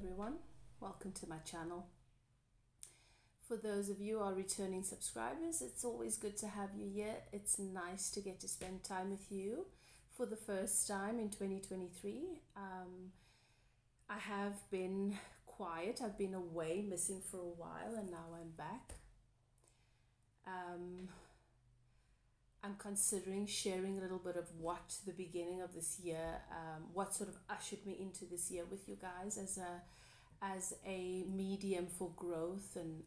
everyone, welcome to my channel. For those of you who are returning subscribers, it's always good to have you here. It's nice to get to spend time with you for the first time in 2023. I have been quiet, I've been away, missing for a while, and now I'm back. I'm considering sharing a little bit of what the beginning of this year, what sort of ushered me into this year with you guys as a medium for growth and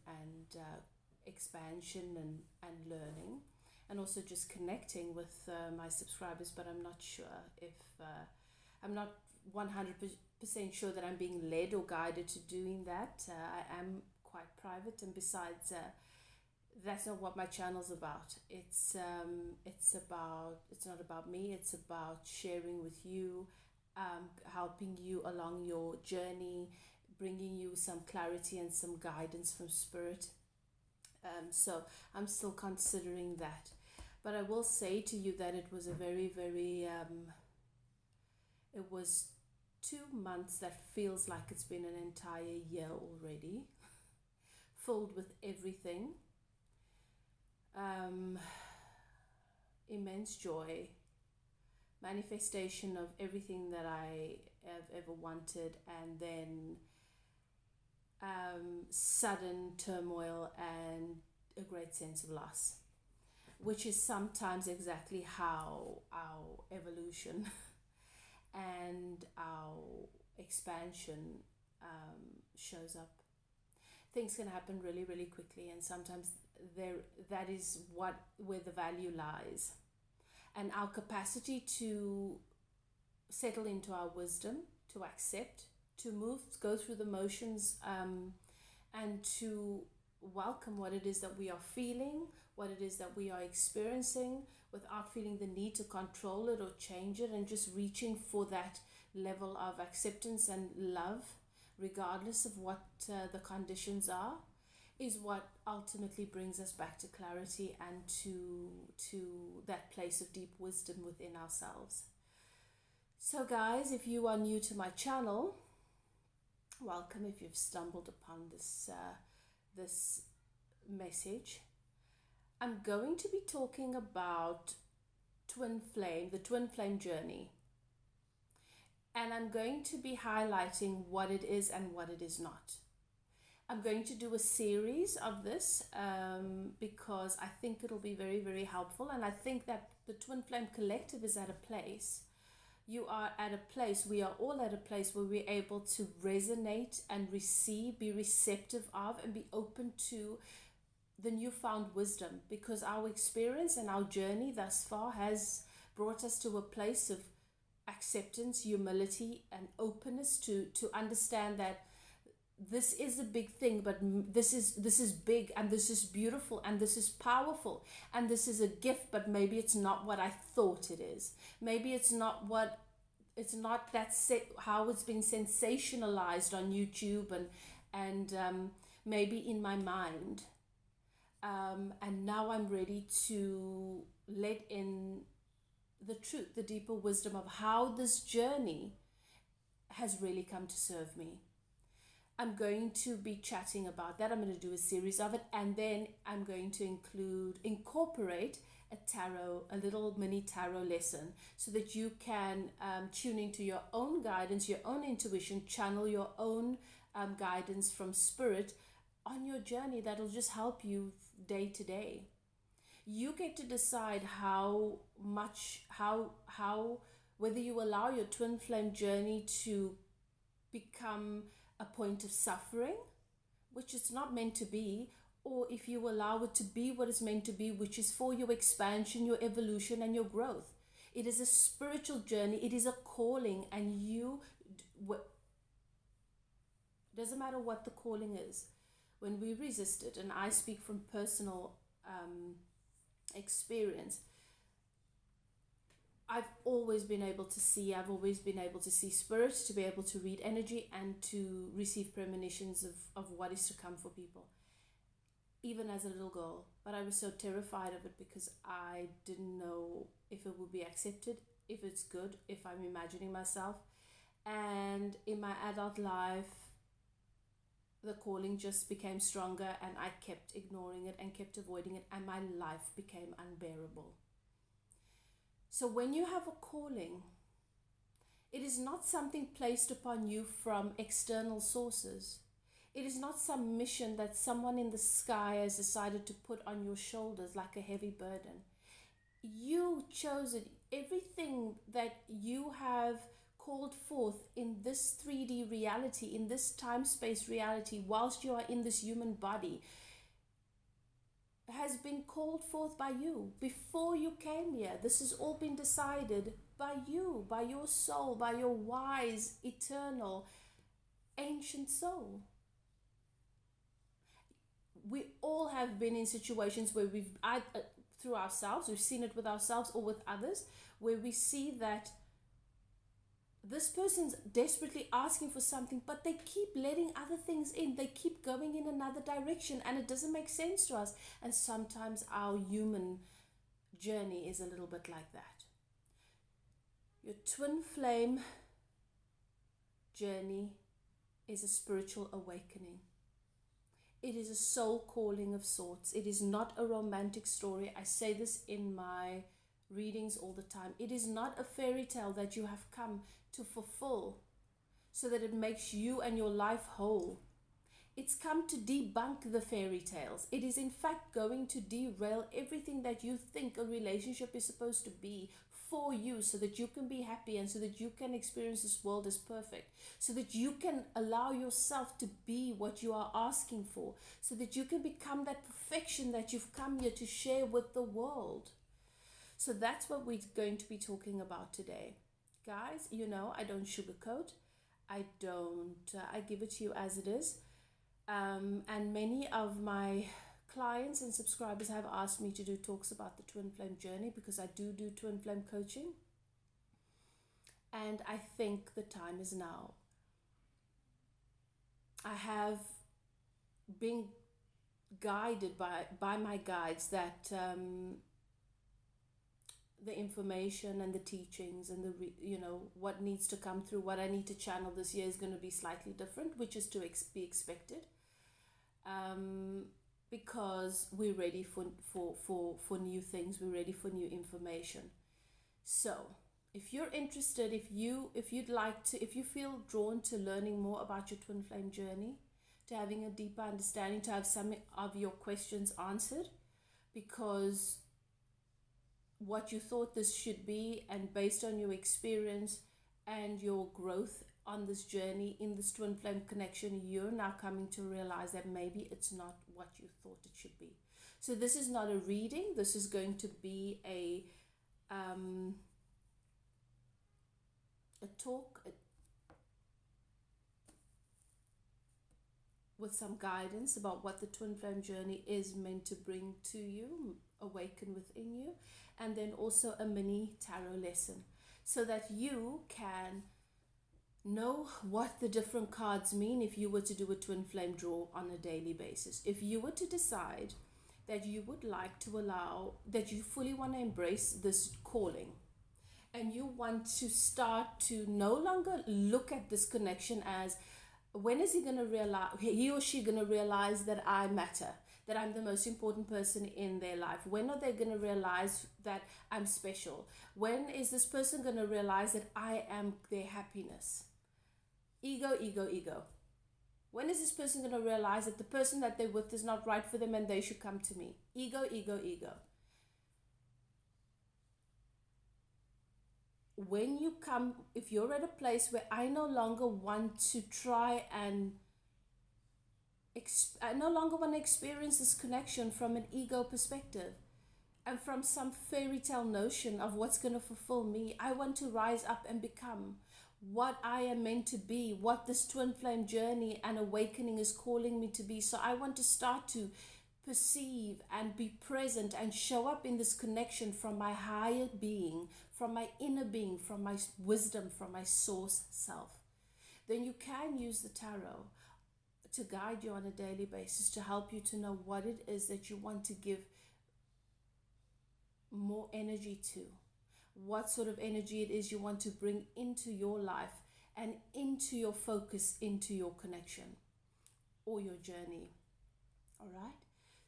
expansion and learning, and also just connecting with my subscribers. But I'm not sure if I'm not 100% sure that I'm being led or guided to doing that. I am quite private, and besides, that's not what my channel's about. It's not about me. It's about sharing with you, helping you along your journey, bringing you some clarity and some guidance from spirit. So I'm still considering that, but I will say to you that it was a very it was 2 months that feels like it's been an entire year already, filled with everything. Immense joy, manifestation of everything that I have ever wanted, and then sudden turmoil and a great sense of loss, which is sometimes exactly how our evolution and our expansion shows up. Things can happen really quickly, and sometimes that is where the value lies, and our capacity to settle into our wisdom, to accept, to move, go through the motions, and to welcome what it is that we are feeling, what it is that we are experiencing, without feeling the need to control it or change it, and just reaching for that level of acceptance and love regardless of what the conditions are, is what ultimately brings us back to clarity and to that place of deep wisdom within ourselves. So guys, if you are new to my channel, welcome. If you've stumbled upon this message, I'm going to be talking about the twin flame journey. And I'm going to be highlighting what it is and what it is not. I'm going to do a series of this because I think it'll be very helpful. And I think that the Twin Flame Collective is at a place. You are at a place, we are all at a place where we're able to resonate and receive, be receptive of, and be open to the newfound wisdom, because our experience and our journey thus far has brought us to a place of acceptance, humility, and openness to understand that this is a big thing, but this is big, and this is beautiful, and this is powerful, and this is a gift, but maybe it's not what I thought it is. Maybe it's not how it's been sensationalized on YouTube and maybe in my mind. And now I'm ready to let in the truth, the deeper wisdom of how this journey has really come to serve me. I'm going to be chatting about that. I'm going to do a series of it, and then I'm going to incorporate a little mini tarot lesson, so that you can tune into your own guidance, your own intuition, channel your own guidance from spirit on your journey. That'll just help you day to day. You get to decide whether you allow your twin flame journey to become a point of suffering, which it's not meant to be, or if you allow it to be what it's meant to be, which is for your expansion, your evolution, and your growth. It is a spiritual journey. It is a calling, and doesn't matter what the calling is. When we resist it, and I speak from personal experience, I've always been able to see spirit, to be able to read energy, and to receive premonitions of what is to come for people, even as a little girl. But I was so terrified of it because I didn't know if it would be accepted, if it's good, if I'm imagining myself. And in my adult life, the calling just became stronger, and I kept ignoring it and kept avoiding it, and my life became unbearable. So when you have a calling, it is not something placed upon you from external sources. It is not some mission that someone in the sky has decided to put on your shoulders like a heavy burden. You chose it. Everything that you have called forth in this 3D reality, in this time-space reality, whilst you are in this human body, has been called forth by you before you came here. This has all been decided by you, by your soul, by your wise, eternal, ancient soul. We all have been in situations where we've, through ourselves, we've seen it with ourselves or with others, where we see that this person's desperately asking for something, but they keep letting other things in. They keep going in another direction, and it doesn't make sense to us. And sometimes our human journey is a little bit like that. Your twin flame journey is a spiritual awakening. It is a soul calling of sorts. It is not a romantic story. I say this in my readings all the time. It is not a fairy tale that you have come to fulfill so that it makes you and your life whole. It's come to debunk the fairy tales. It is in fact going to derail everything that you think a relationship is supposed to be for you, so that you can be happy and so that you can experience this world as perfect, so that you can allow yourself to be what you are asking for, so that you can become that perfection that you've come here to share with the world. So that's what we're going to be talking about today. Guys, you know, I don't sugarcoat. I give it to you as it is. And many of my clients and subscribers have asked me to do talks about the twin flame journey, because I do twin flame coaching. And I think the time is now. I have been guided by my guides that the information and the teachings and what needs to come through, what I need to channel this year is going to be slightly different, which is to be expected, because we're ready for new things, we're ready for new information. So if you're interested, if you feel drawn to learning more about your twin flame journey, to having a deeper understanding, to have some of your questions answered, because what you thought this should be, and based on your experience and your growth on this journey in this twin flame connection, you're now coming to realize that maybe it's not what you thought it should be. So this is not a reading. This is going to be a talk with some guidance about what the twin flame journey is meant to bring to you, awaken within you, and then also a mini tarot lesson, so that you can know what the different cards mean if you were to do a twin flame draw on a daily basis. If you were to decide that you would like to allow, that you fully want to embrace this calling, and you want to start to no longer look at this connection as, when is he or she going to realize that I matter, that I'm the most important person in their life? When are they going to realize that I'm special? When is this person going to realize that I am their happiness? Ego, ego, ego. When is this person going to realize that the person that they're with is not right for them and they should come to me? Ego, ego, ego. When you come, if you're at a place where I no longer want to try and I no longer want to experience this connection from an ego perspective and from some fairy tale notion of what's going to fulfill me, I want to rise up and become what I am meant to be, what this twin flame journey and awakening is calling me to be. So I want to start to perceive and be present and show up in this connection from my higher being, from my inner being, from my wisdom, from my source self. Then you can use the tarot to guide you on a daily basis, to help you to know what it is that you want to give more energy to, what sort of energy it is you want to bring into your life and into your focus, into your connection. or your journey. All right?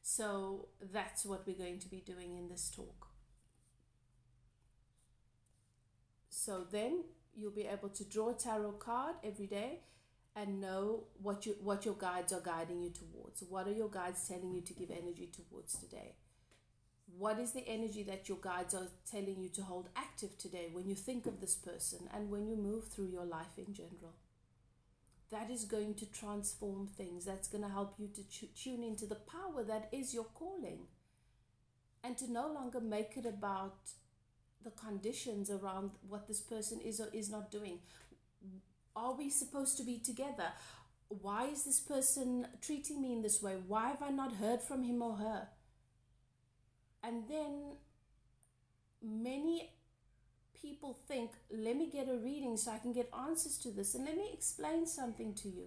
So that's what we're going to be doing in this talk. So then you'll be able to draw a tarot card every day and know what your guides are guiding you towards. What are your guides telling you to give energy towards today? What is the energy that your guides are telling you to hold active today when you think of this person and when you move through your life in general? That is going to transform things. That's going to help you to tune into the power that is your calling, and to no longer make it about the conditions around what this person is or is not doing. Are we supposed to be together? Why is this person treating me in this way? Why have I not heard from him or her? And then many people think, let me get a reading so I can get answers to this. And let me explain something to you.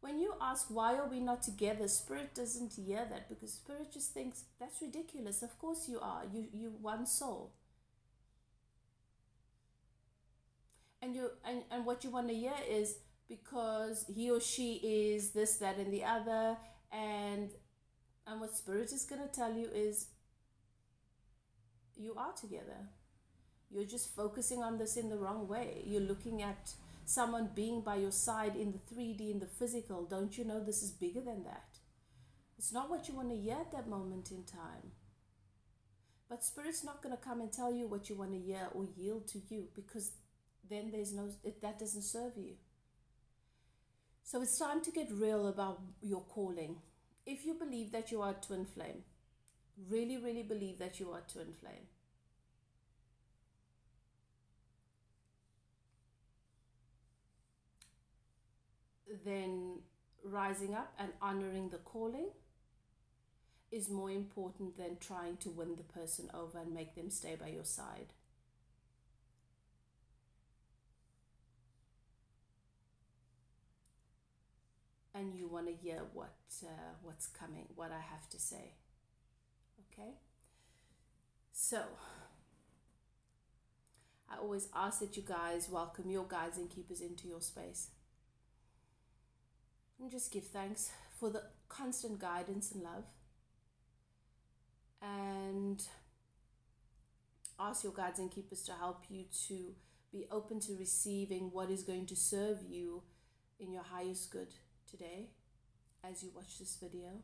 When you ask, why are we not together? Spirit doesn't hear that, because Spirit just thinks, that's ridiculous. Of course you are. You one soul. And what you want to hear is, because he or she is this, that, and the other. And what Spirit is going to tell you is, you are together. You're just focusing on this in the wrong way. You're looking at someone being by your side in the 3D, in the physical. Don't you know this is bigger than that? It's not what you want to hear at that moment in time. But Spirit's not going to come and tell you what you want to hear or yield to you, because then that doesn't serve you. So it's time to get real about your calling. If you believe that you are a twin flame, really, really believe that you are a twin flame, then rising up and honoring the calling is more important than trying to win the person over and make them stay by your side. And you want to hear what's coming, what I have to say. Okay? So, I always ask that you guys welcome your guides and keepers into your space. And just give thanks for the constant guidance and love. And ask your guides and keepers to help you to be open to receiving what is going to serve you in your highest good today as you watch this video.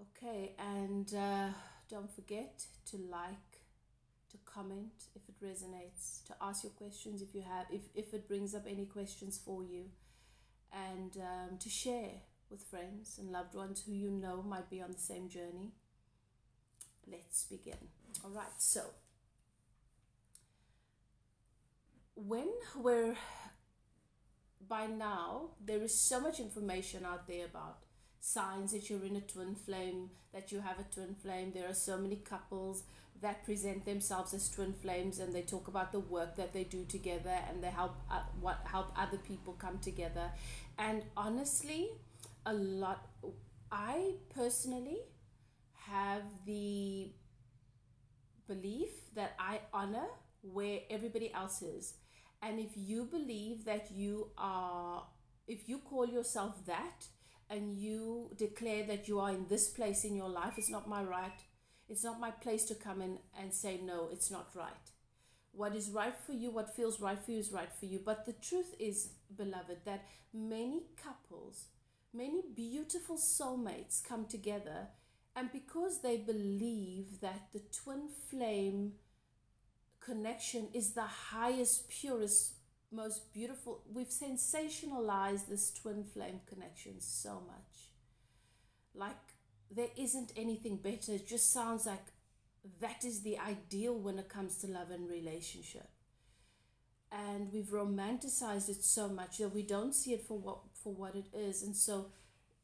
Okay, and don't forget to like, to comment if it resonates, to ask your questions if it brings up any questions for you, and to share with friends and loved ones who you know might be on the same journey. Let's begin. All right, so by now, there is so much information out there about signs that you're in a twin flame, that you have a twin flame. There are so many couples that present themselves as twin flames, and they talk about the work that they do together, and they help other people come together. And honestly, I personally have the belief that I honor where everybody else is. And if you believe that if you call yourself that, and you declare that you are in this place in your life, it's not my right. It's not my place to come in and say, no, it's not right. What is right for you, what feels right for you is right for you. But the truth is, beloved, that many couples, many beautiful soulmates come together, and because they believe that the twin flame connection is the highest, purest, most beautiful, we've sensationalized this twin flame connection so much. Like there isn't anything better. It just sounds like that is the ideal when it comes to love and relationship. And we've romanticized it so much that we don't see it for what it is. And so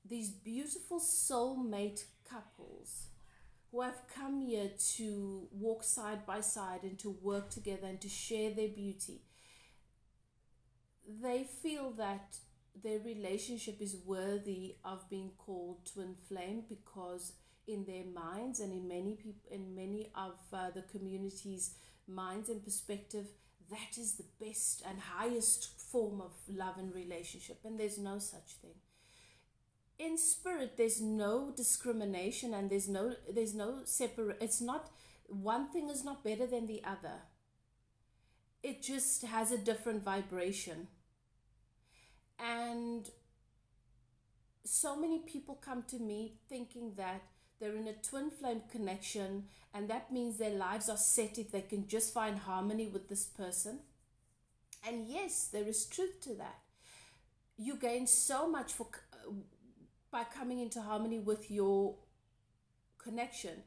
these beautiful soulmate couples who have come here to walk side by side and to work together and to share their beauty, they feel that their relationship is worthy of being called twin flame, because in their minds and in many of the community's minds and perspective, that is the best and highest form of love and relationship, and there's no such thing. In spirit, there's no discrimination, and there's no separate. It's not, one thing is not better than the other. It just has a different vibration. And so many people come to me thinking that they're in a twin flame connection, and that means their lives are set if they can just find harmony with this person. And yes, there is truth to that. You gain so much by coming into harmony with your connection,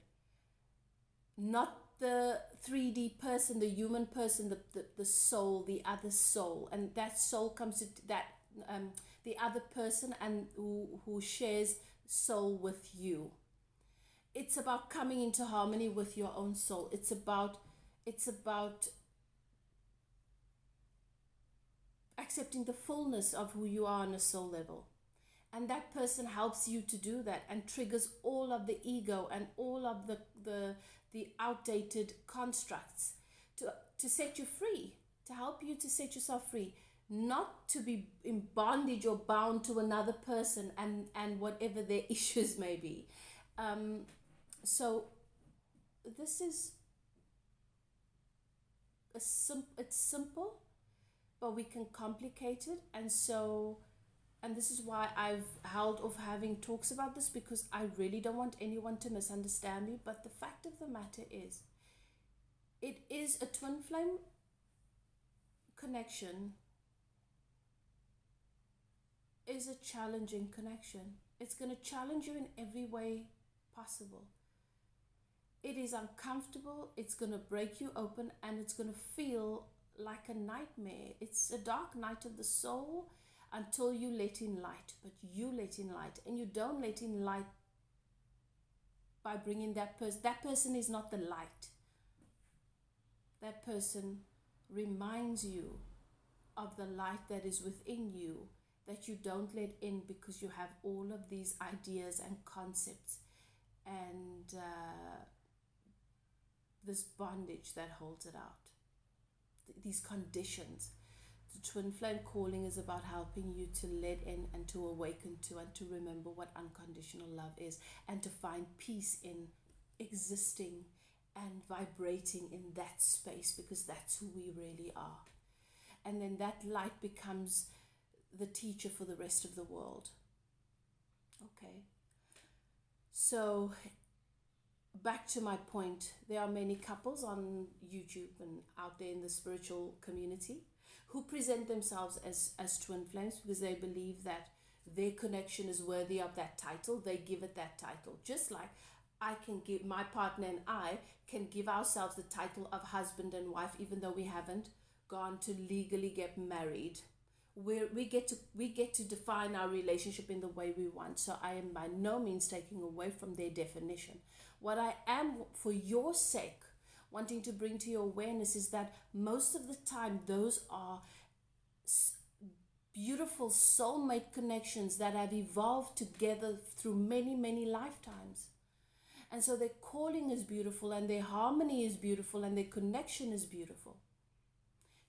not the 3D person, the human person, the soul, the other soul, and that soul comes to that the other person and who shares soul with you. It's about coming into harmony with your own soul. It's about accepting the fullness of who you are on a soul level. And that person helps you to do that and triggers all of the ego and all of the outdated constructs to set you free, to help you to set yourself free, not to be in bondage or bound to another person and whatever their issues may be. So this is it's simple, but we can complicate it. And this is why I've held off having talks about this, because I really don't want anyone to misunderstand me. But the fact of the matter is, it is a twin flame connection is a challenging connection. It's going to challenge you in every way possible. It is uncomfortable, it's going to break you open, and it's going to feel like a nightmare. It's a dark night of the soul until you let in light. But you let in light, and you don't let in light by bringing that person. That person is not the light. That person reminds you of the light that is within you, that you don't let in because you have all of these ideas and concepts and this bondage that holds it out, these conditions. The twin flame calling is about helping you to let in and to awaken to and to remember what unconditional love is, and to find peace in existing and vibrating in that space, because that's who we really are. And then that light becomes the teacher for the rest of the world. Okay, so back to my point, there are many couples on YouTube and out there in the spiritual community who present themselves as twin flames because they believe that their connection is worthy of that title. They give it that title, just like I can give, my partner and I can give ourselves the title of husband and wife, even though we haven't gone to legally get married. We get to define our relationship in the way we want. So I am by no means taking away from their definition. What I am, for your sake, wanting to bring to your awareness is that most of the time those are beautiful soulmate connections that have evolved together through many, many lifetimes. And so their calling is beautiful, and their harmony is beautiful, and their connection is beautiful.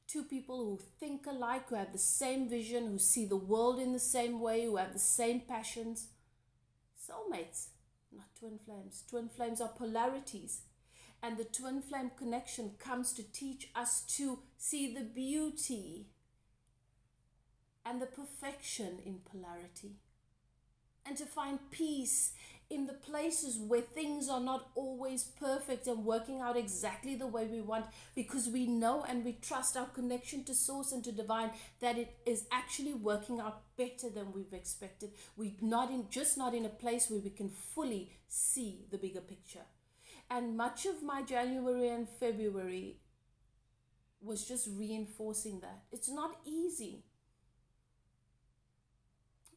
Two people who think alike, who have the same vision, who see the world in the same way, who have the same passions. Soulmates, not twin flames. Twin flames are polarities. And the twin flame connection comes to teach us to see the beauty and the perfection in polarity, and to find peace in the places where things are not always perfect and working out exactly the way we want, because we know and we trust our connection to source and to divine that it is actually working out better than we've expected. We're not in a place where we can fully see the bigger picture. And much of my January and February was just reinforcing that. It's not easy,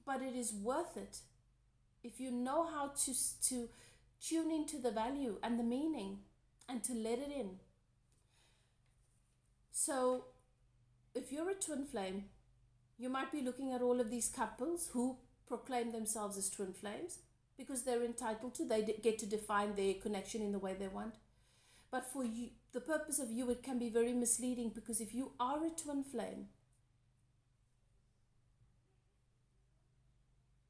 but it is worth it if you know how to tune into the value and the meaning and to let it in. So if you're a twin flame, you might be looking at all of these couples who proclaim themselves as twin flames because they're entitled to. They get to define their connection in the way they want. But for you, the purpose of you, it can be very misleading, because if you are a twin flame,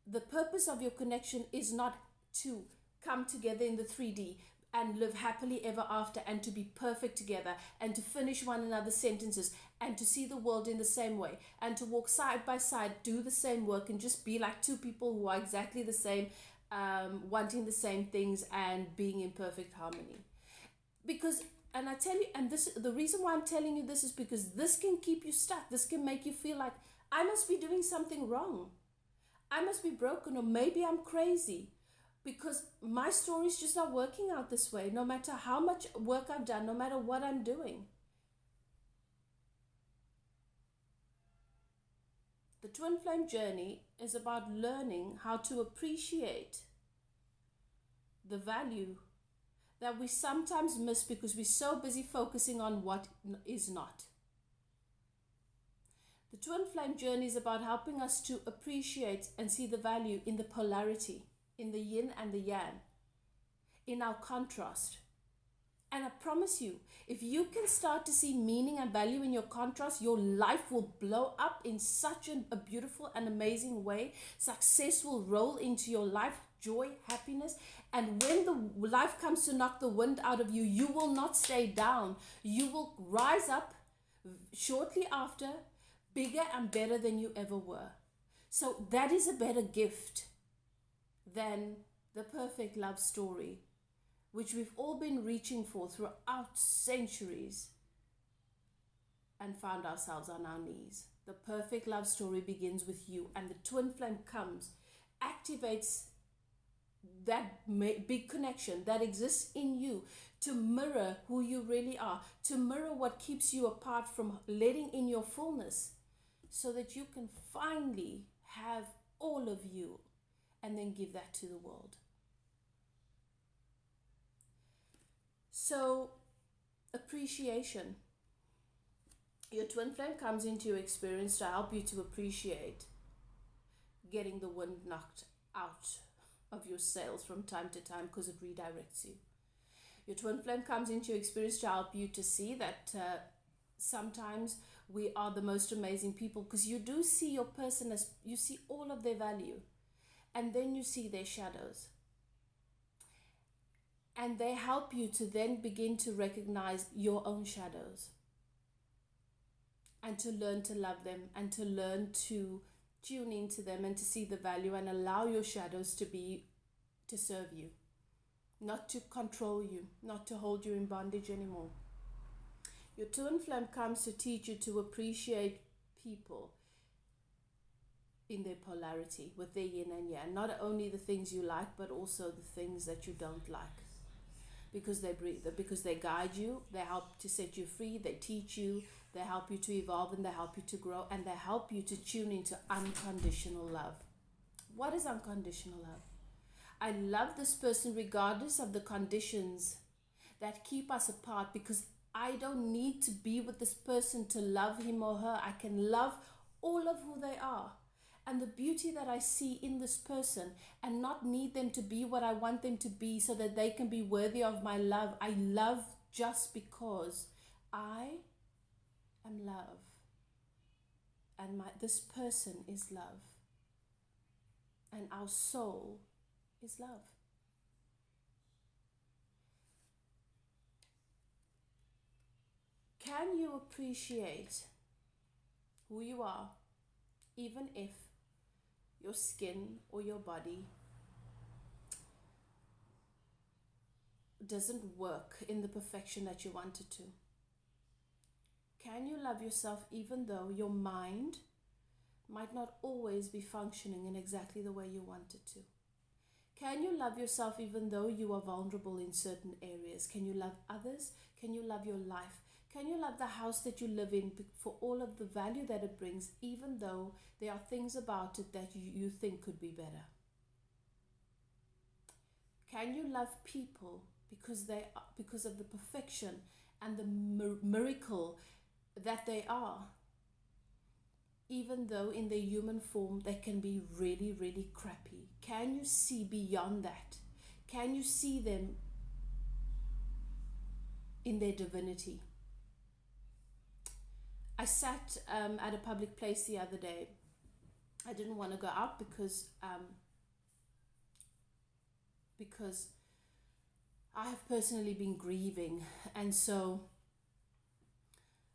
the purpose of your connection is not to come together in the 3D and live happily ever after, and to be perfect together, and to finish one another's sentences, and to see the world in the same way, and to walk side by side, do the same work, and just be like two people who are exactly the same, wanting the same things and being in perfect harmony. Because, and I tell you, and this, the reason why I'm telling you this is because this can keep you stuck. This can make you feel like, I must be doing something wrong. I must be broken, or maybe I'm crazy, because my story is just not working out this way, no matter how much work I've done, no matter what I'm doing. The twin flame journey is about learning how to appreciate the value that we sometimes miss because we're so busy focusing on what is not. The twin flame journey is about helping us to appreciate and see the value in the polarity, in the yin and the yang, in our contrast. And I promise you, if you can start to see meaning and value in your contrast, your life will blow up in such a beautiful and amazing way. Success will roll into your life, joy, happiness. And when the life comes to knock the wind out of you, you will not stay down. You will rise up shortly after, bigger and better than you ever were. So that is a better gift than the perfect love story, which we've all been reaching for throughout centuries and found ourselves on our knees. The perfect love story begins with you, and the twin flame comes, activates that big connection that exists in you to mirror who you really are, to mirror what keeps you apart from letting in your fullness, so that you can finally have all of you and then give that to the world. So, appreciation. Your twin flame comes into your experience to help you to appreciate getting the wind knocked out of your sails from time to time, because it redirects you. Your twin flame comes into your experience to help you to see that sometimes we are the most amazing people, because you do see your person as, you see all of their value, and then you see their shadows. And they help you to then begin to recognize your own shadows, and to learn to love them, and to learn to tune into them, and to see the value, and allow your shadows to serve you, not to control you, not to hold you in bondage anymore. Your twin flame comes to teach you to appreciate people in their polarity, with their yin and yang, not only the things you like, but also the things that you don't like. Because they guide you, they help to set you free, they teach you, they help you to evolve, and they help you to grow, and they help you to tune into unconditional love. What is unconditional love? I love this person regardless of the conditions that keep us apart, because I don't need to be with this person to love him or her. I can love all of who they are and the beauty that I see in this person, and not need them to be what I want them to be so that they can be worthy of my love. I love just because I am love, and this person is love, and our soul is love. Can you appreciate who you are, even if your skin or your body doesn't work in the perfection that you want it to? Can you love yourself even though your mind might not always be functioning in exactly the way you want it to? Can you love yourself even though you are vulnerable in certain areas? Can you love others? Can you love your life? Can you love the house that you live in for all of the value that it brings, even though there are things about it that you think could be better? Can you love people because of the perfection and the miracle that they are, even though in their human form they can be really, really crappy? Can you see beyond that? Can you see them in their divinity. I sat at a public place the other day. I didn't want to go out because I have personally been grieving, and so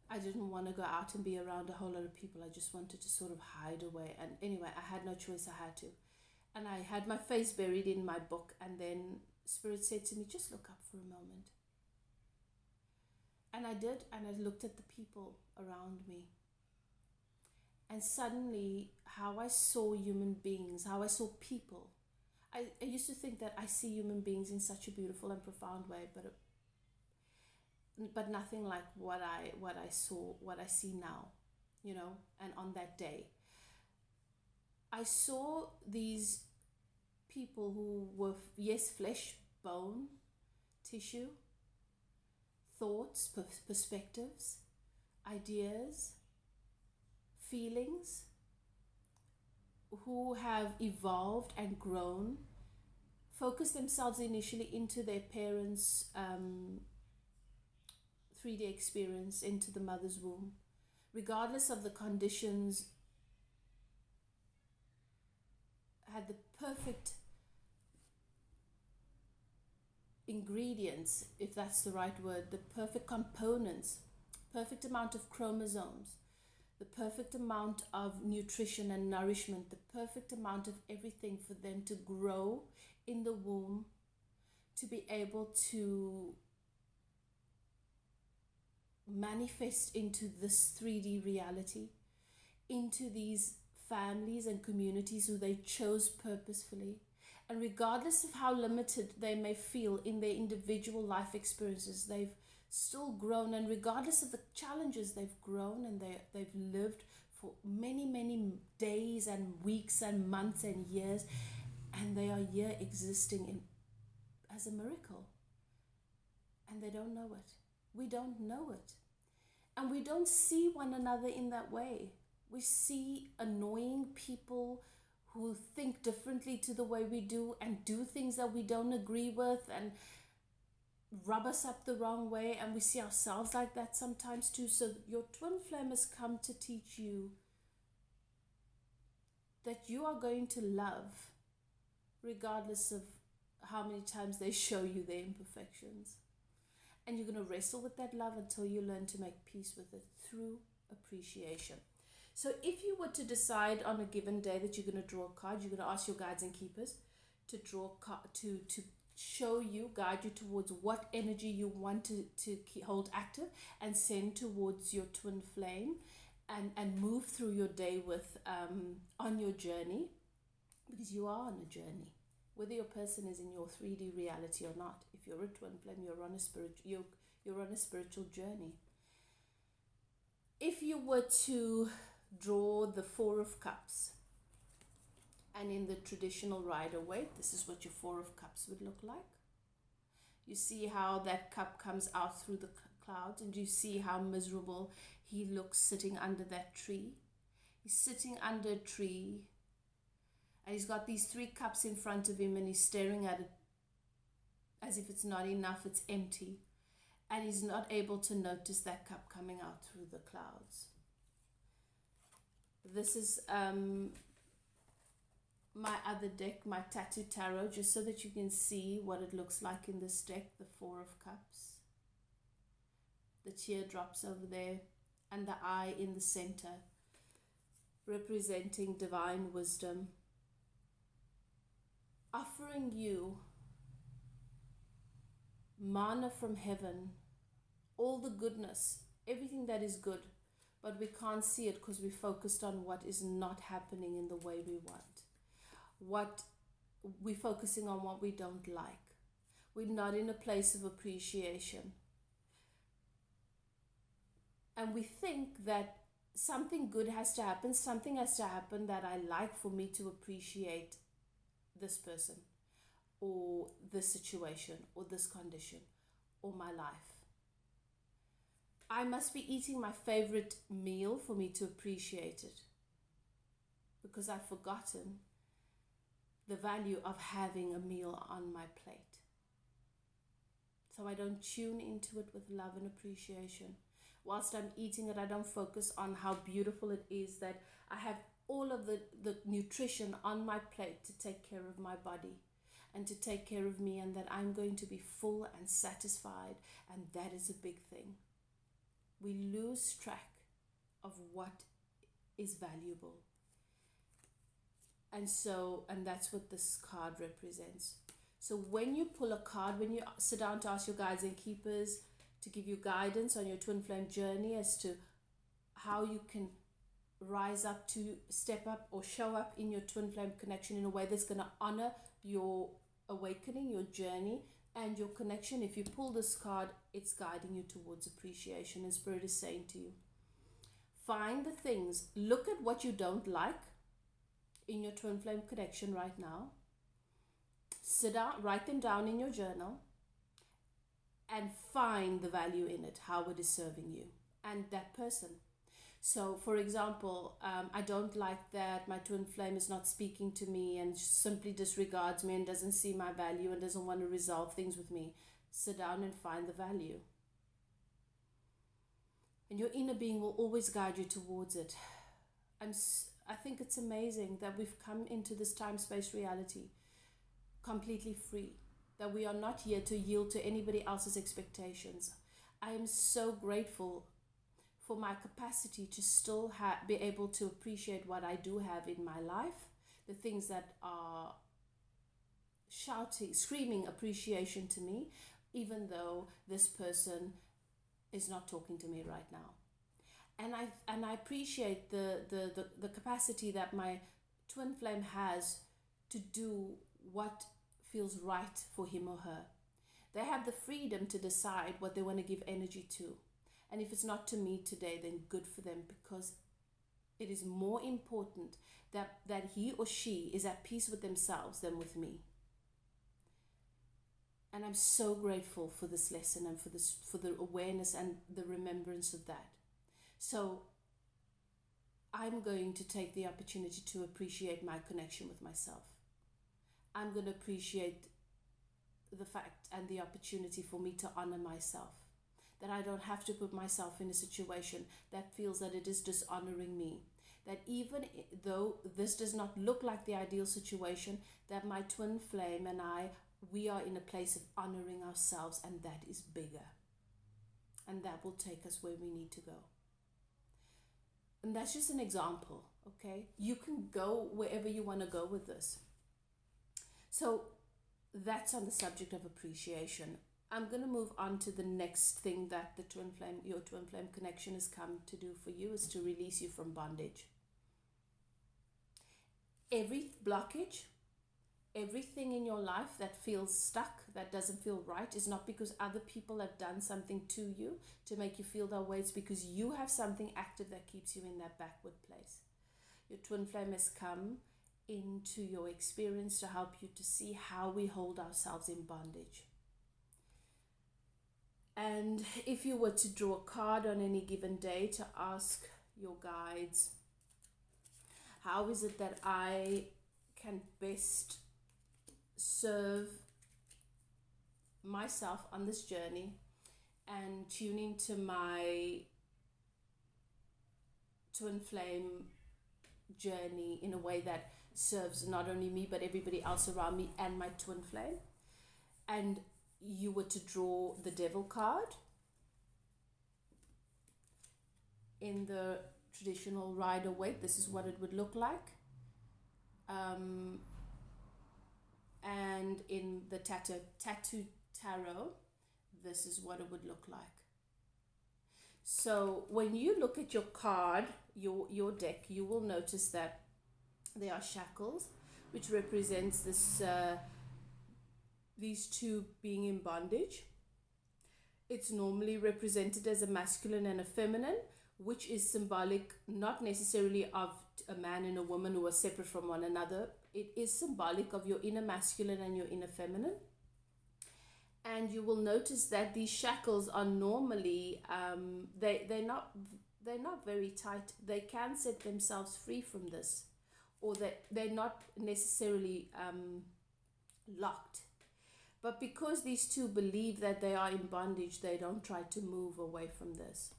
I didn't want to go out and be around a whole lot of people. I just wanted to sort of hide away. And anyway, I had no choice. I had to. And I had my face buried in my book, and then Spirit said to me, just look up for a moment. And I did, and I looked at the people around me. And suddenly, how I saw human beings, how I saw people. I used to think that I see human beings in such a beautiful and profound way, but nothing like what I saw, what I see now, you know. And on that day, I saw these people who were, yes, flesh, bone, tissue, thoughts, perspectives, ideas, feelings, who have evolved and grown, focused themselves initially into their parents' 3D experience, into the mother's womb, regardless of the conditions, had the perfect ingredients, if that's the right word, the perfect components, perfect amount of chromosomes, the perfect amount of nutrition and nourishment, the perfect amount of everything for them to grow in the womb, to be able to manifest into this 3D reality, into these families and communities who they chose purposefully. And regardless of how limited they may feel in their individual life experiences, they've still grown, and regardless of the challenges, they've grown, and they've lived for many, many days and weeks and months and years, and they are here existing as a miracle. And they don't know it. We don't know it. And we don't see one another in that way. We see annoying people who think differently to the way we do, and do things that we don't agree with, and rub us up the wrong way, and we see ourselves like that sometimes too. So your twin flame has come to teach you that you are going to love regardless of how many times they show you their imperfections. And you're going to wrestle with that love until you learn to make peace with it through appreciation. So if you were to decide on a given day that you're going to draw a card, you're going to ask your guides and keepers to draw a card, to show you, guide you towards what energy you want to hold active and send towards your twin flame, and move through your day with on your journey, because you are on a journey, whether your person is in your 3D reality or not. If you're a twin flame, you're on a spiritual journey. If you were to draw the Four of Cups, and in the traditional Rider-Waite, this is what your Four of Cups would look like. You see how that cup comes out through the clouds, and you see how miserable he looks sitting under that tree. He's sitting under a tree, and he's got these 3 cups in front of him, and he's staring at it as if it's not enough, it's empty. And he's not able to notice that cup coming out through the clouds. This is my other deck, my Tattoo Tarot, just so that you can see what it looks like in this deck, the Four of Cups. The teardrops over there, and the eye in the center, representing divine wisdom. Offering you manna from heaven, all the goodness, everything that is good, but we can't see it because we're focused on what is not happening in the way we want. We're focusing on what we don't like. We're not in a place of appreciation. And we think that something good has to happen, something has to happen that I like for me to appreciate this person, or this situation, or this condition, or my life. I must be eating my favorite meal for me to appreciate it, because I've forgotten the value of having a meal on my plate. So I don't tune into it with love and appreciation. Whilst I'm eating it, I don't focus on how beautiful it is, that I have all of the nutrition on my plate to take care of my body and to take care of me, and that I'm going to be full and satisfied. And that is a big thing. We lose track of what is valuable. And that's what this card represents. So when you pull a card, when you sit down to ask your guides and keepers to give you guidance on your twin flame journey as to how you can rise up, to step up or show up in your twin flame connection in a way that's going to honor your awakening, your journey, and your connection. If you pull this card, it's guiding you towards appreciation, and Spirit is saying to you, find the things, look at what you don't like in your twin flame connection right now. Sit down, write them down in your journal, and find the value in it, how it is serving you and that person. So, for example, I don't like that my twin flame is not speaking to me and simply disregards me and doesn't see my value and doesn't want to resolve things with me. Sit down and find the value. And your inner being will always guide you towards it. I think it's amazing that we've come into this time-space reality completely free, that we are not here to yield to anybody else's expectations. I am so grateful for my capacity to still be able to appreciate what I do have in my life, the things that are screaming appreciation to me, even though this person is not talking to me right now. And I appreciate the capacity that my twin flame has to do what feels right for him or her. They have the freedom to decide what they want to give energy to. And if it's not to me today, then good for them, because it is more important that he or she is at peace with themselves than with me. And I'm so grateful for this lesson and for the awareness and the remembrance of that. So I'm going to take the opportunity to appreciate my connection with myself. I'm going to appreciate the fact and the opportunity for me to honor myself, that I don't have to put myself in a situation that feels that it is dishonoring me, that even though this does not look like the ideal situation, that my twin flame and we are in a place of honoring ourselves, and that is bigger, and that will take us where we need to go. And that's just an example, okay? You can go wherever you want to go with this. So that's on the subject of appreciation. I'm going to move on to the next thing that your twin flame connection has come to do for you, is to release you from bondage. Every blockage, everything in your life that feels stuck, that doesn't feel right, is not because other people have done something to you to make you feel that way. It's because you have something active that keeps you in that backward place. Your twin flame has come into your experience to help you to see how we hold ourselves in bondage. And if you were to draw a card on any given day to ask your guides, how is it that I can best serve myself on this journey and tune into my twin flame journey in a way that serves not only me but everybody else around me and my twin flame, and you were to draw the Devil card in the traditional Rider-Waite, this is what it would look like. And in the Tattoo Tarot, this is what it would look like. So when you look at your card, your deck, you will notice that there are shackles, which represents these two being in bondage. It's normally represented as a masculine and a feminine, which is symbolic not necessarily of a man and a woman who are separate from one another. It is symbolic of your inner masculine and your inner feminine. And you will notice that these shackles are normally they're not very tight. They can set themselves free from this, or they're not necessarily locked. But because these two believe that they are in bondage, they don't try to move away from this.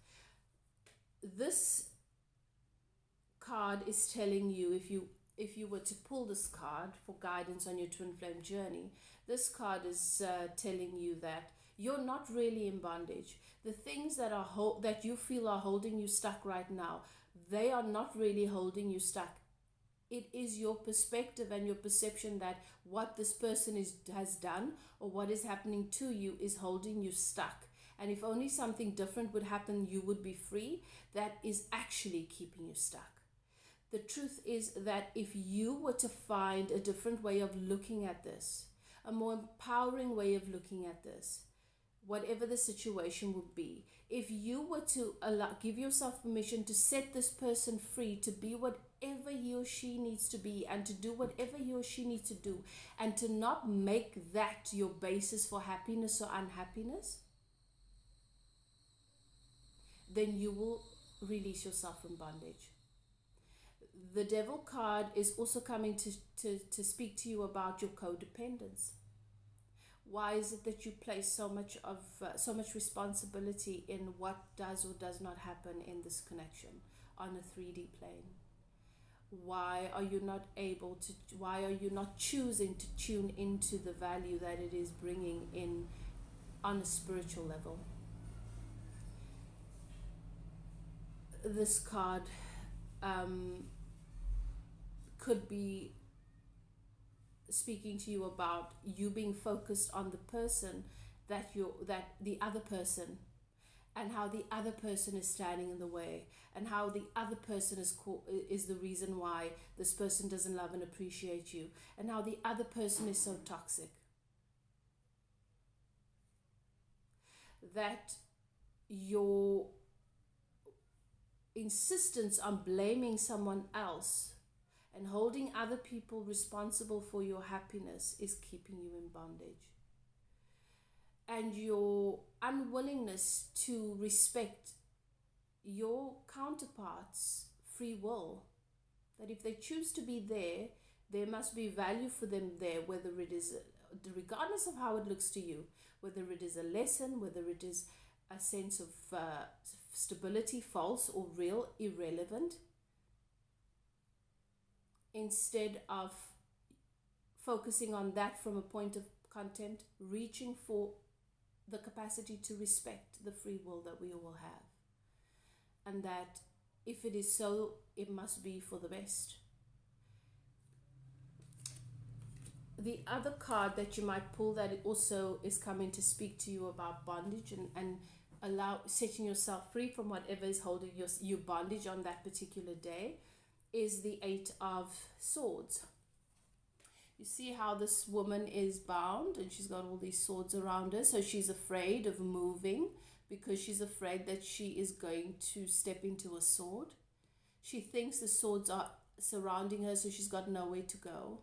This card is telling you, if you were to pull this card for guidance on your twin flame journey, this card is telling you that you're not really in bondage. The things that that you feel are holding you stuck right now, they are not really holding you stuck. It is your perspective and your perception that what this person has done or what is happening to you is holding you stuck. And if only something different would happen, you would be free. That is actually keeping you stuck. The truth is that if you were to find a different way of looking at this, a more empowering way of looking at this, whatever the situation would be, if you were to give yourself permission to set this person free to be whatever he or she needs to be and to do whatever he or she needs to do, and to not make that your basis for happiness or unhappiness, then you will release yourself from bondage. The Devil card is also coming to speak to you about your codependence. Why is it that you place so much responsibility in what does or does not happen in this connection on a 3D plane? Why are you not choosing to tune into the value that it is bringing in on a spiritual level? This card could be speaking to you about you being focused on the person that the other person, and how the other person is standing in the way, and how the other person is the reason why this person doesn't love and appreciate you, and how the other person is so toxic. That your insistence on blaming someone else and holding other people responsible for your happiness is keeping you in bondage. And your unwillingness to respect your counterparts' free will, that if they choose to be there, there must be value for them there, whether it is, regardless of how it looks to you, whether it is a lesson, whether it is a sense of stability, false or real, irrelevant. Instead of focusing on that from a point of content, reaching for the capacity to respect the free will that we all have. And that if it is so, it must be for the best. The other card that you might pull that it also is coming to speak to you about bondage and setting yourself free from whatever is holding you bondage on that particular day is the 8 of Swords. You see how this woman is bound and she's got all these swords around her, so she's afraid of moving because she's afraid that she is going to step into a sword. She thinks the swords are surrounding her, so she's got nowhere to go.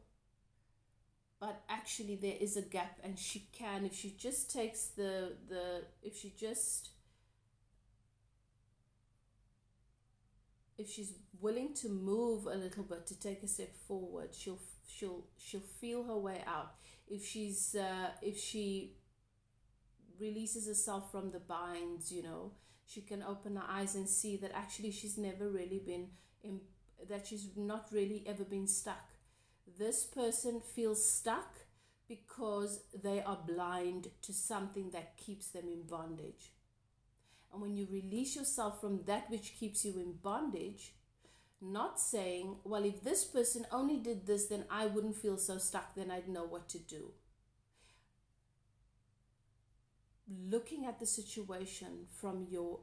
But actually there is a gap, and she can, if she just takes if she's willing to move a little bit, to take a step forward, she'll feel her way out. If she releases herself from the binds, she can open her eyes and see that actually she's never really been that she's not really ever been stuck. This person feels stuck because they are blind to something that keeps them in bondage. And when you release yourself from that which keeps you in bondage, not saying, well, if this person only did this, then I wouldn't feel so stuck, then I'd know what to do. Looking at the situation from your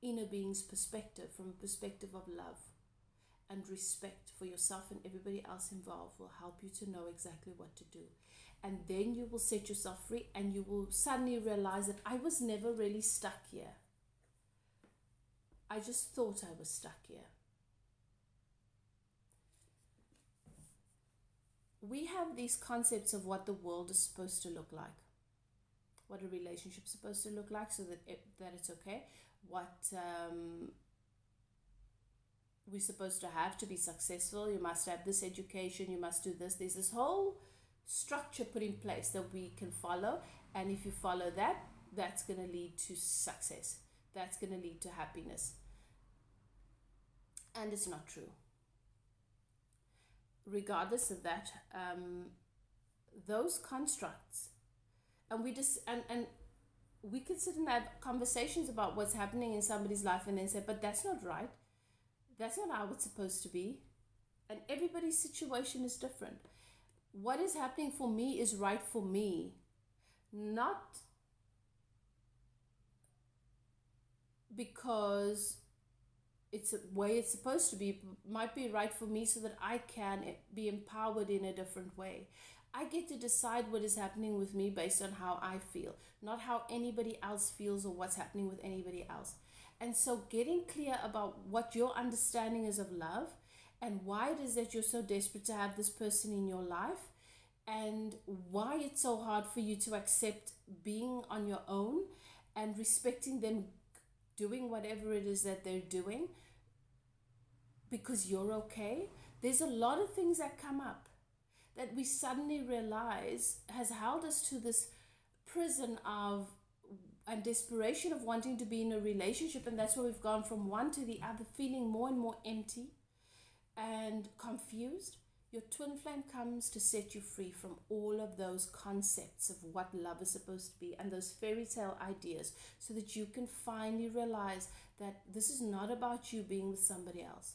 inner being's perspective, from a perspective of love and respect for yourself and everybody else involved, will help you to know exactly what to do. And then you will set yourself free, and you will suddenly realize that I was never really stuck here. I just thought I was stuck here. We have these concepts of what the world is supposed to look like, what a relationship is supposed to look like, so that it's okay, what we're supposed to have to be successful. You must have this education, you must do this. There's this whole structure put in place that we can follow, and if you follow that, that's going to lead to success, that's going to lead to happiness. And it's not true. Regardless of that, those constructs, and we just and we can sit and have conversations about what's happening in somebody's life and then say, but that's not right, that's not how it's supposed to be. And everybody's situation is different. What is happening for me is right for me, not because it's a way it's supposed to be. Might be right for me so that I can be empowered in a different way. I get to decide what is happening with me based on how I feel, not how anybody else feels or what's happening with anybody else. And so getting clear about what your understanding is of love and why it is that you're so desperate to have this person in your life, and why it's so hard for you to accept being on your own and respecting them doing whatever it is that they're doing because you're okay. There's a lot of things that come up that we suddenly realize has held us to this prison of and desperation of wanting to be in a relationship, and that's where we've gone from one to the other, feeling more and more empty and confused. Your twin flame comes to set you free from all of those concepts of what love is supposed to be and those fairy tale ideas, so that you can finally realize that this is not about you being with somebody else.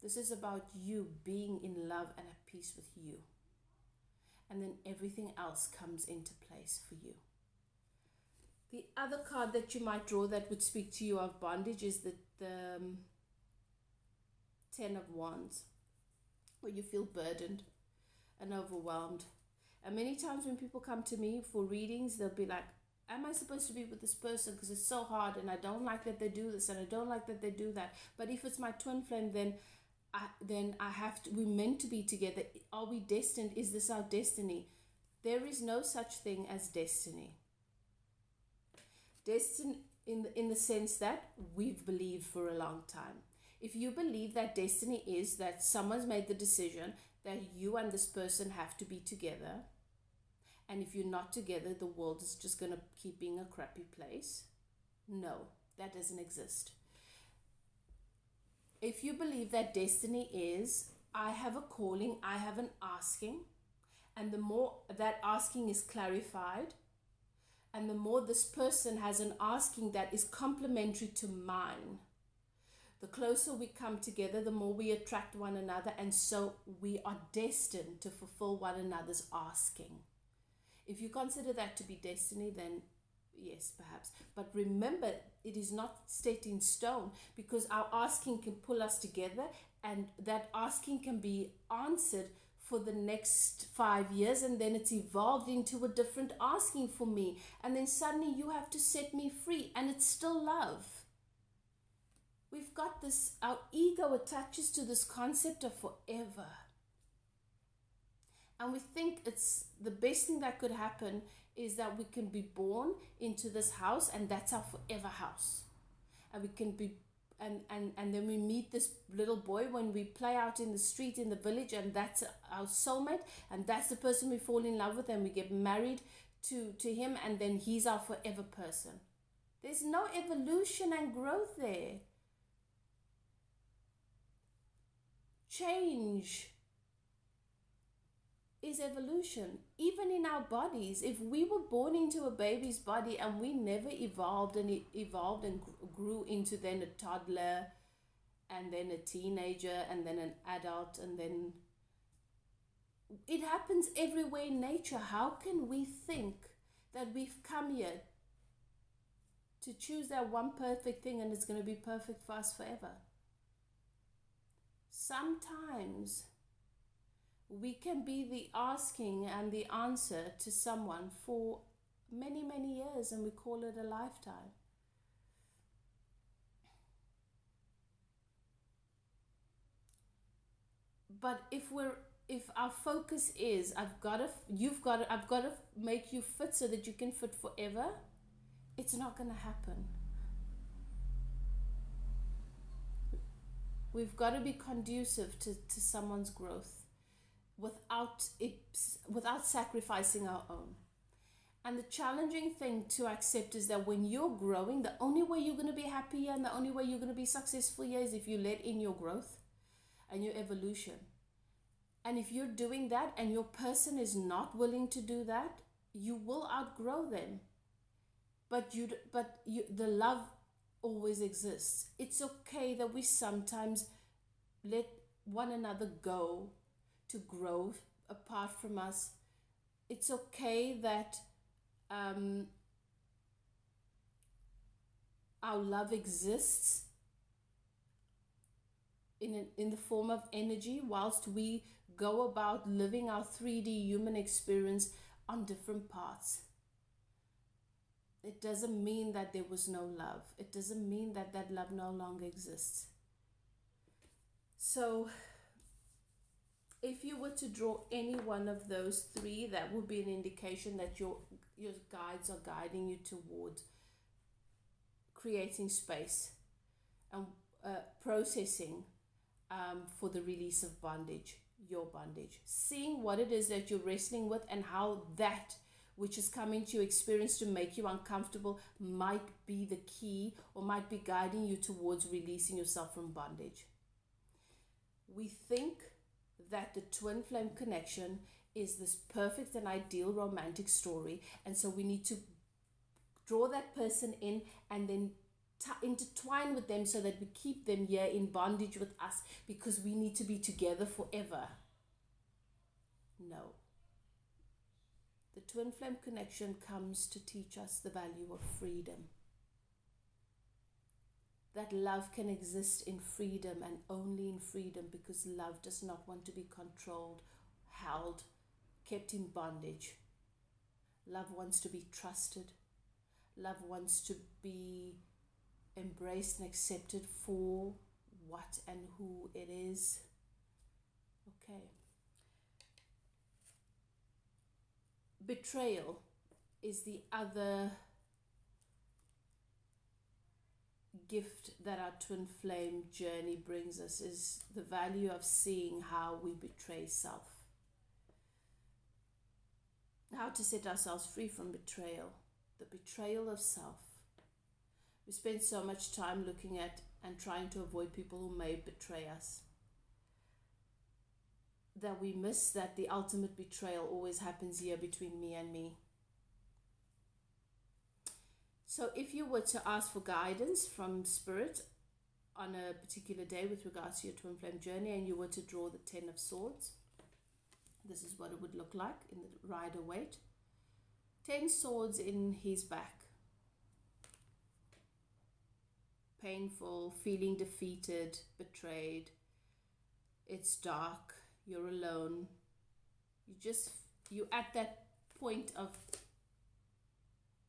This is about you being in love and at peace with you. And then everything else comes into place for you. The other card that you might draw that would speak to you of bondage is the Ten of Wands, where you feel burdened and overwhelmed. And many times when people come to me for readings, they'll be like, am I supposed to be with this person because it's so hard and I don't like that they do this and I don't like that they do that. But if it's my twin flame, then I have to, we're meant to be together. Are we destined? Is this our destiny? There is no such thing as destiny. Destiny in the sense that we've believed for a long time. If you believe that destiny is that someone's made the decision that you and this person have to be together, and if you're not together, the world is just going to keep being a crappy place. No, that doesn't exist. If you believe that destiny is, I have a calling, I have an asking, and the more that asking is clarified, and the more this person has an asking that is complementary to mine, the closer we come together, the more we attract one another, and so we are destined to fulfill one another's asking. If you consider that to be destiny, then yes, perhaps. But remember, it is not set in stone, because our asking can pull us together, and that asking can be answered for the next 5 years, and then it's evolved into a different asking for me, and then suddenly you have to set me free, and it's still love. We've got this, our ego attaches to this concept of forever. And we think it's the best thing that could happen is that we can be born into this house, and that's our forever house. And we can be, and then we meet this little boy when we play out in the street in the village, and that's our soulmate, and that's the person we fall in love with, and we get married to him, and then he's our forever person. There's no evolution and growth there. Change is evolution. Even in our bodies, if we were born into a baby's body and we never evolved and grew into then a toddler and then a teenager and then an adult, and then it happens everywhere in nature. How can we think that we've come here to choose that one perfect thing and it's going to be perfect for us forever? Sometimes we can be the asking and the answer to someone for many, many years, and we call it a lifetime. But if our focus is, I've got to make you fit so that you can fit forever, it's not going to happen. We've got to be conducive to someone's growth without without sacrificing our own. And the challenging thing to accept is that when you're growing, the only way you're going to be happy and the only way you're going to be successful here is if you let in your growth and your evolution. And if you're doing that and your person is not willing to do that, you will outgrow them. But the love always exists. It's okay that we sometimes let one another go to grow apart from us. It's okay that our love exists in the form of energy whilst we go about living our 3D human experience on different paths. It doesn't mean that there was no love. It doesn't mean that that love no longer exists. So if you were to draw any one of those three, that would be an indication that your guides are guiding you towards creating space and processing for the release of bondage, your bondage. Seeing what it is that you're wrestling with and how that which is coming to your experience to make you uncomfortable might be the key or might be guiding you towards releasing yourself from bondage. We think that the twin flame connection is this perfect and ideal romantic story, and so we need to draw that person in and then intertwine with them so that we keep them here in bondage with us because we need to be together forever. No. The twin flame connection comes to teach us the value of freedom. That love can exist in freedom and only in freedom, because love does not want to be controlled, held, kept in bondage. Love wants to be trusted. Love wants to be embraced and accepted for what and who it is. Okay. Betrayal is the other gift that our twin flame journey brings us, is the value of seeing how we betray self. How to set ourselves free from betrayal. The betrayal of self. We spend so much time looking at and trying to avoid people who may betray us, that we miss that the ultimate betrayal always happens here between me and me. So if you were to ask for guidance from Spirit on a particular day with regards to your twin flame journey, and you were to draw the 10 of Swords, this is what it would look like in the Rider-Waite. 10 swords in his back. Painful, feeling defeated, betrayed. It's dark. You're alone. You're at that point of,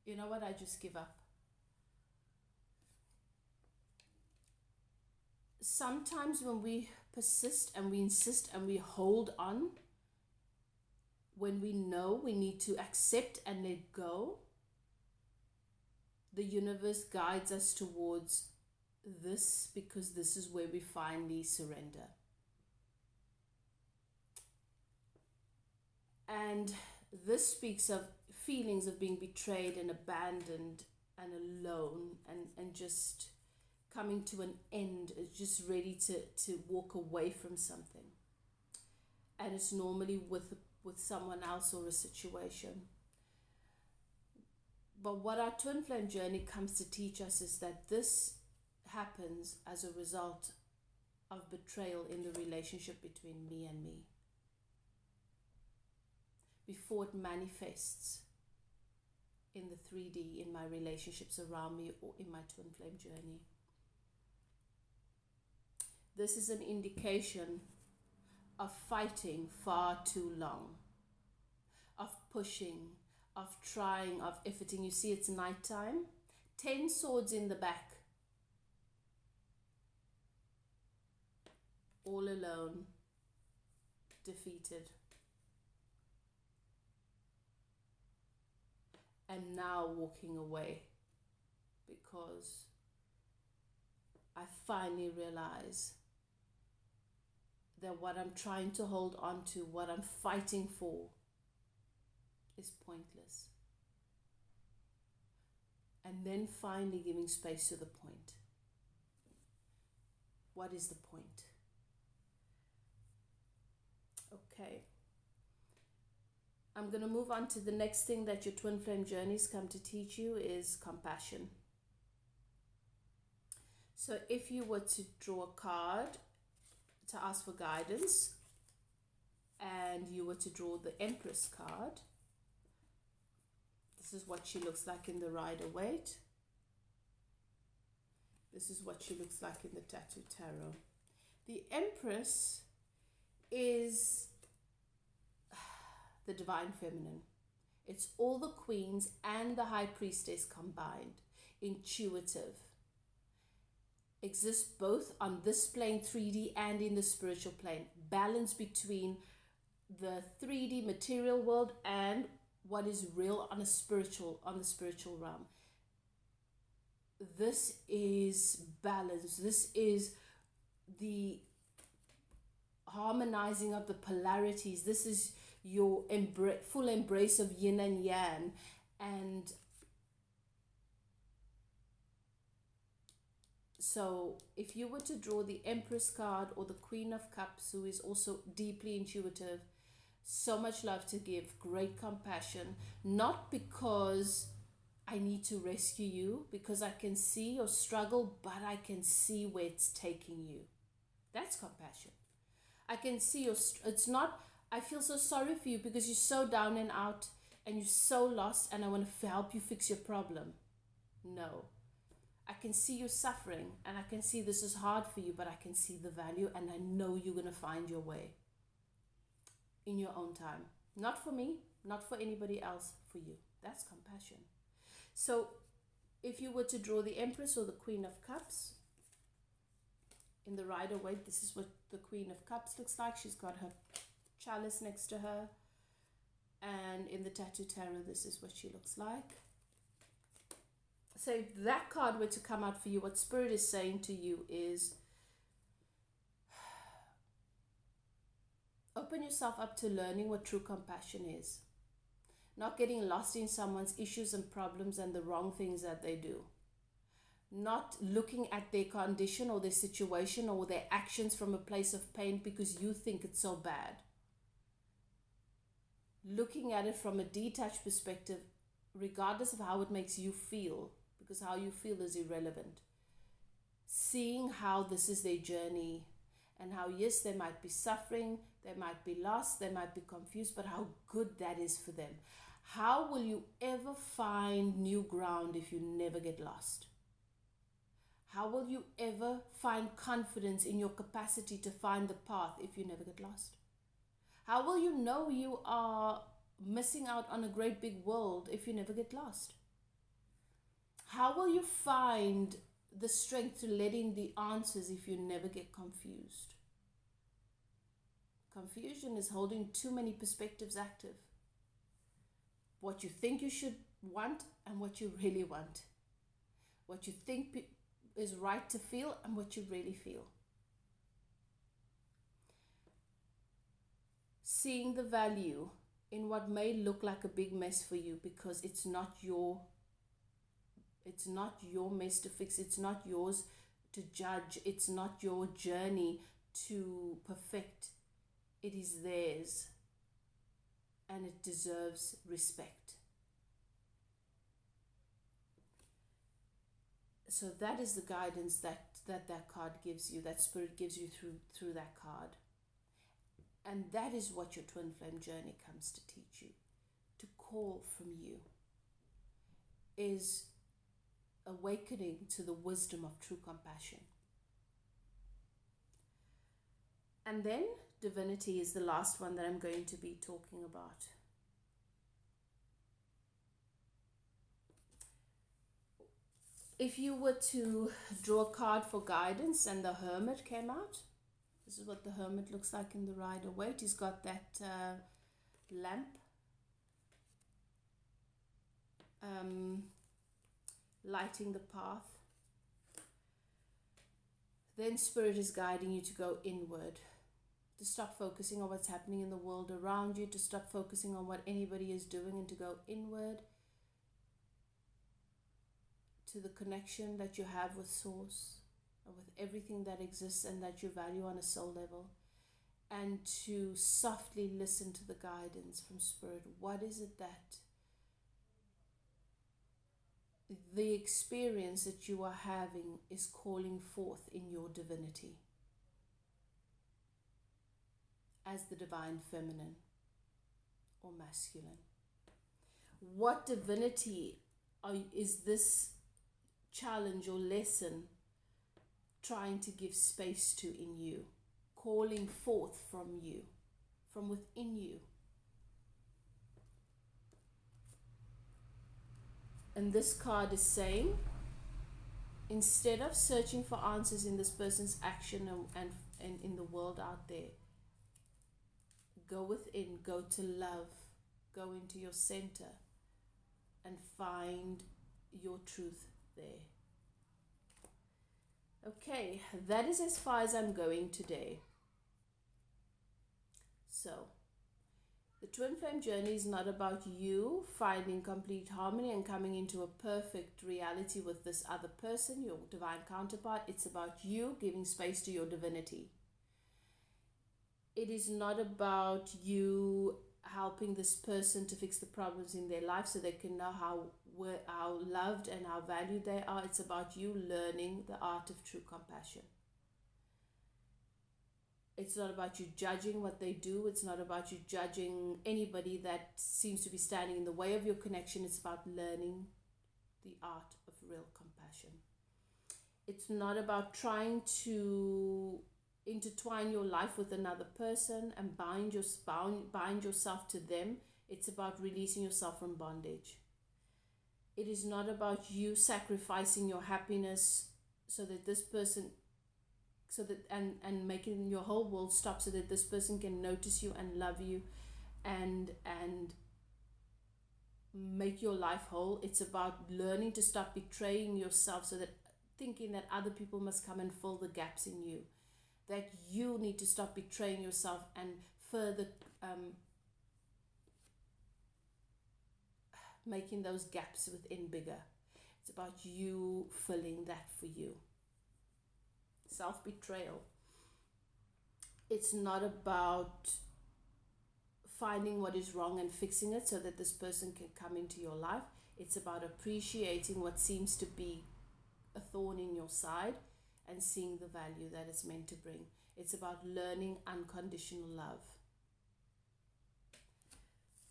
you know what, I just give up. Sometimes when we persist and we insist and we hold on, when we know we need to accept and let go, the universe guides us towards this, because this is where we finally surrender. And this speaks of feelings of being betrayed and abandoned and alone and just coming to an end, just ready to walk away from something. And it's normally with someone else or a situation. But what our twin flame journey comes to teach us is that this happens as a result of betrayal in the relationship between me and me, before it manifests in the 3D, in my relationships around me or in my twin flame journey. This is an indication of fighting far too long, of pushing, of trying, of efforting. You see, it's nighttime. 10 swords in the back. All alone, defeated. And now walking away, because I finally realize that what I'm trying to hold on to, what I'm fighting for, is pointless. And then finally giving space to the point. What is the point? Okay. I'm going to move on to the next thing that your twin flame journeys come to teach you is compassion. So if you were to draw a card to ask for guidance, and you were to draw the Empress card, this is what she looks like in the Rider-Waite. This is what she looks like in the Tattoo Tarot. The Empress is the Divine Feminine. It's all the queens and the High Priestess combined. Intuitive. Exists both on this plane 3D and in the spiritual plane. Balance between the 3D material world and what is real on the spiritual realm. This is balance. This is the harmonizing of the polarities. This is your full embrace of yin and yang. And so if you were to draw the Empress card or the Queen of Cups, who is also deeply intuitive, so much love to give, great compassion, not because I need to rescue you, because I can see your struggle, but I can see where it's taking you. That's compassion. I can see it's not, I feel so sorry for you because you're so down and out and you're so lost and I want to help you fix your problem. No. I can see you suffering and I can see this is hard for you, but I can see the value and I know you're going to find your way in your own time. Not for me, not for anybody else, for you. That's compassion. So if you were to draw the Empress or the Queen of Cups, in the Rider-Waite, this is what the Queen of Cups looks like. She's got her chalice next to her. And in the Tattoo Tarot, this is what she looks like. So if that card were to come out for you, what Spirit is saying to you is, open yourself up to learning what true compassion is. Not getting lost in someone's issues and problems and the wrong things that they do. Not looking at their condition or their situation or their actions from a place of pain because you think it's so bad. Looking at it from a detached perspective, regardless of how it makes you feel, because how you feel is irrelevant. Seeing how this is their journey and how, yes, they might be suffering, they might be lost, they might be confused, but how good that is for them. How will you ever find new ground if you never get lost? How will you ever find confidence in your capacity to find the path if you never get lost? How will you know you are missing out on a great big world if you never get lost? How will you find the strength to let in the answers if you never get confused? Confusion is holding too many perspectives active. What you think you should want and what you really want. What you think is right to feel and what you really feel. Seeing the value in what may look like a big mess for you because it's not your mess to fix. It's not yours to judge. It's not your journey to perfect. It is theirs and it deserves respect. So that is the guidance that card gives you, that Spirit gives you through that card. And that is what your twin flame journey comes to teach you, to call from you, is awakening to the wisdom of true compassion. And then divinity is the last one that I'm going to be talking about. If you were to draw a card for guidance and the Hermit came out, this is what the Hermit looks like in the Rider-Waite. He's got that lamp. Lighting the path. Then Spirit is guiding you to go inward, to stop focusing on what's happening in the world around you, to stop focusing on what anybody is doing, and to go inward to the connection that you have with Source, or with everything that exists and that you value on a soul level, and to softly listen to the guidance from Spirit. What is it that the experience that you are having is calling forth in your divinity as the divine feminine or masculine? What divinity is this challenge or lesson trying to give space to in you, calling forth from you, from within you? And this card is saying, instead of searching for answers in this person's action and in the world out there, go within, go to love, go into your center and find your truth there. Okay, that is as far as I'm going today. So, the twin flame journey is not about you finding complete harmony and coming into a perfect reality with this other person, your divine counterpart. It's about you giving space to your divinity. It is not about you helping this person to fix the problems in their life so they can know how loved and how valued they are. It's about you learning the art of true compassion. It's not about you judging what they do. It's not about you judging anybody that seems to be standing in the way of your connection. It's about learning the art of real compassion. It's not about trying to intertwine your life with another person and bind yourself to them. It's about releasing yourself from bondage. It is not about you sacrificing your happiness so that this person and making your whole world stop so that this person can notice you and love you and make your life whole. It's about learning to stop betraying yourself, so that thinking that other people must come and fill the gaps in you, that you need to stop betraying yourself and further making those gaps within bigger. It's about you filling that for you. Self-betrayal. It's not about finding what is wrong and fixing it so that this person can come into your life. It's about appreciating what seems to be a thorn in your side and seeing the value that it's meant to bring. It's about learning unconditional love.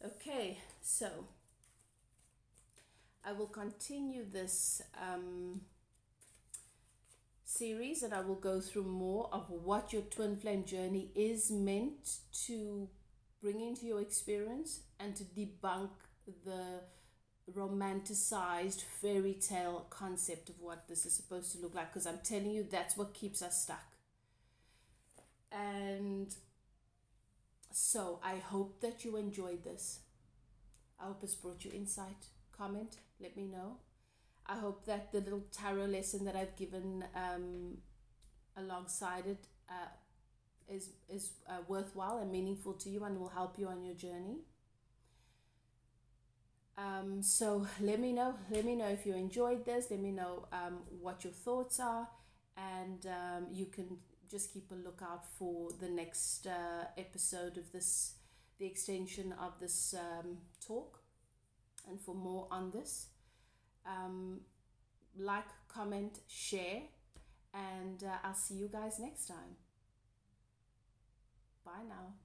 Okay, so I will continue this series, and I will go through more of what your twin flame journey is meant to bring into your experience, and to debunk the romanticized fairy tale concept of what this is supposed to look like, because I'm telling you, that's what keeps us stuck. And so I hope that you enjoyed this. I hope it's brought you insight. Comment, let me know. I hope that the little tarot lesson that I've given alongside it is worthwhile and meaningful to you and will help you on your journey. So let me know if you enjoyed this. Let me know what your thoughts are, and you can just keep a lookout for the next episode of this, the extension of this talk, and for more on this. Like, comment, share, and I'll see you guys next time. Bye now.